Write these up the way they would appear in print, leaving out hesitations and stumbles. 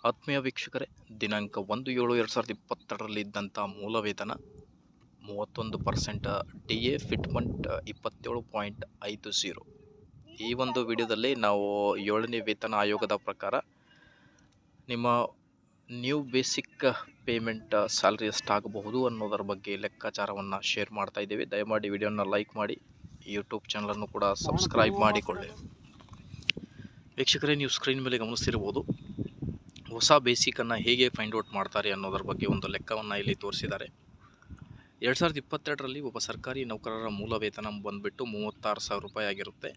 ಆತ್ಮೀಯ ವೀಕ್ಷಕರೇ, ದಿನಾಂಕ 1/7/2022 ಇದ್ದಂಥ ಮೂಲ ವೇತನ 31% DA ಫಿಟ್ಮೆಂಟ್ 27.50. ಈ ಒಂದು ವಿಡಿಯೋದಲ್ಲಿ ನಾವು 7ನೇ ವೇತನ ಆಯೋಗದ ಪ್ರಕಾರ ನಿಮ್ಮ ನ್ಯೂ ಬೇಸಿಕ್ ಪೇಮೆಂಟ್ ಸ್ಯಾಲ್ರಿ ಎಷ್ಟಾಗಬಹುದು ಅನ್ನೋದರ ಬಗ್ಗೆ ಲೆಕ್ಕಾಚಾರವನ್ನು ಶೇರ್ ಮಾಡ್ತಾ ಇದ್ದೇವೆ. ದಯಮಾಡಿ ವಿಡಿಯೋನ ಲೈಕ್ ಮಾಡಿ, ಯೂಟ್ಯೂಬ್ ಚಾನಲನ್ನು ಕೂಡ ಸಬ್ಸ್ಕ್ರೈಬ್ ಮಾಡಿಕೊಳ್ಳಿ. ವೀಕ್ಷಕರೇ, ನೀವು ಸ್ಕ್ರೀನ್ ಮೇಲೆ ಗಮನಿಸ್ತಿರ್ಬೋದು, ಹೊಸ ಬೇಸಿಕನ್ನು ಹೇಗೆ ಫೈಂಡ್ ಔಟ್ ಮಾಡ್ತಾರೆ ಅನ್ನೋದರ ಬಗ್ಗೆ ಒಂದು ಲೆಕ್ಕವನ್ನು ಇಲ್ಲಿ ತೋರಿಸಿದ್ದಾರೆ. 2022ರಲ್ಲಿ ಒಬ್ಬ ಸರ್ಕಾರಿ ನೌಕರರ ಮೂಲ ವೇತನ ಬಂದುಬಿಟ್ಟು 36,000 ರೂಪಾಯಿ ಆಗಿರುತ್ತೆ.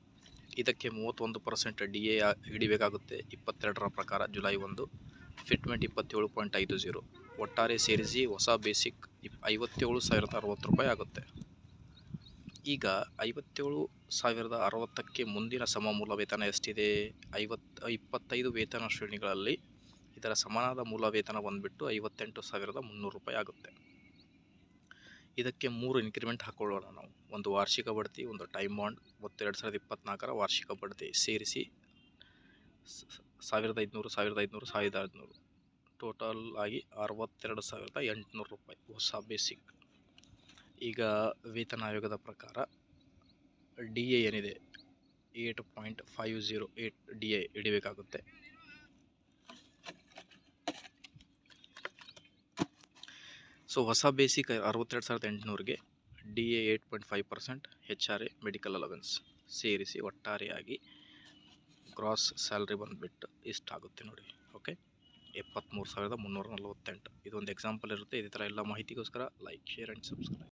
ಇದಕ್ಕೆ 31% DA ಹಿಡಿಬೇಕಾಗುತ್ತೆ 22ರ ಪ್ರಕಾರ ಜುಲೈ 1, ಫಿಟ್ಮೆಂಟ್ 27.50. ಒಟ್ಟಾರೆ ಸೇರಿಸಿ ಹೊಸ ಬೇಸಿಕ್ 57,060 ರೂಪಾಯಿ ಆಗುತ್ತೆ. ಈಗ 57,060ಕ್ಕೆ ಮುಂದಿನ ಸಮ ಮೂಲ ವೇತನ ಎಷ್ಟಿದೆ? 25 ವೇತನ ಶ್ರೇಣಿಗಳಲ್ಲಿ ಇದರ ಸಮಾನದ ಮೂಲ ವೇತನ ಬಂದುಬಿಟ್ಟು 58,300 ರೂಪಾಯಿ ಆಗುತ್ತೆ. ಇದಕ್ಕೆ 3 ಇನ್ಕ್ರಿಮೆಂಟ್ ಹಾಕ್ಕೊಳ್ಳೋಣ ನಾವು. ಒಂದು ವಾರ್ಷಿಕ ಬಡ್ತಿ, ಒಂದು ಟೈಮ್ ಬಾಂಡ್ ಮತ್ತು 2024ರ ವಾರ್ಷಿಕ ಬಡ್ತಿ ಸೇರಿಸಿ 1,500 ಟೋಟಲ್ ಆಗಿ 62,800 ರೂಪಾಯಿ ಹೊಸ ಬೇಸಿಕ್. ಈಗ ವೇತನ ಆಯೋಗದ ಪ್ರಕಾರ DA ಏನಿದೆ 8.508 DA ಹಿಡಿಬೇಕಾಗುತ್ತೆ. ಸೊ ಹೊಸ ಬೇಸಿಕ್ 62,800ಗೆ DA 8.5%, HRA ಮೆಡಿಕಲ್ ಅಲವೆನ್ಸ್ ಸೇರಿಸಿ ಒಟ್ಟಾರೆಯಾಗಿ ಗ್ರಾಸ್ ಸ್ಯಾಲ್ರಿ ಬಂದುಬಿಟ್ಟು ಇಷ್ಟಾಗುತ್ತೆ ನೋಡಿ. ಓಕೆ, 73,348. ಇದೊಂದು ಎಕ್ಸಾಂಪಲ್ ಇರುತ್ತೆ. ಇದೇ ಥರ ಎಲ್ಲ ಮಾಹಿತಿಗೋಸ್ಕರ ಲೈಕ್, ಶೇರ್ ಆ್ಯಂಡ್ ಸಬ್ಸ್ಕ್ರೈಬ್.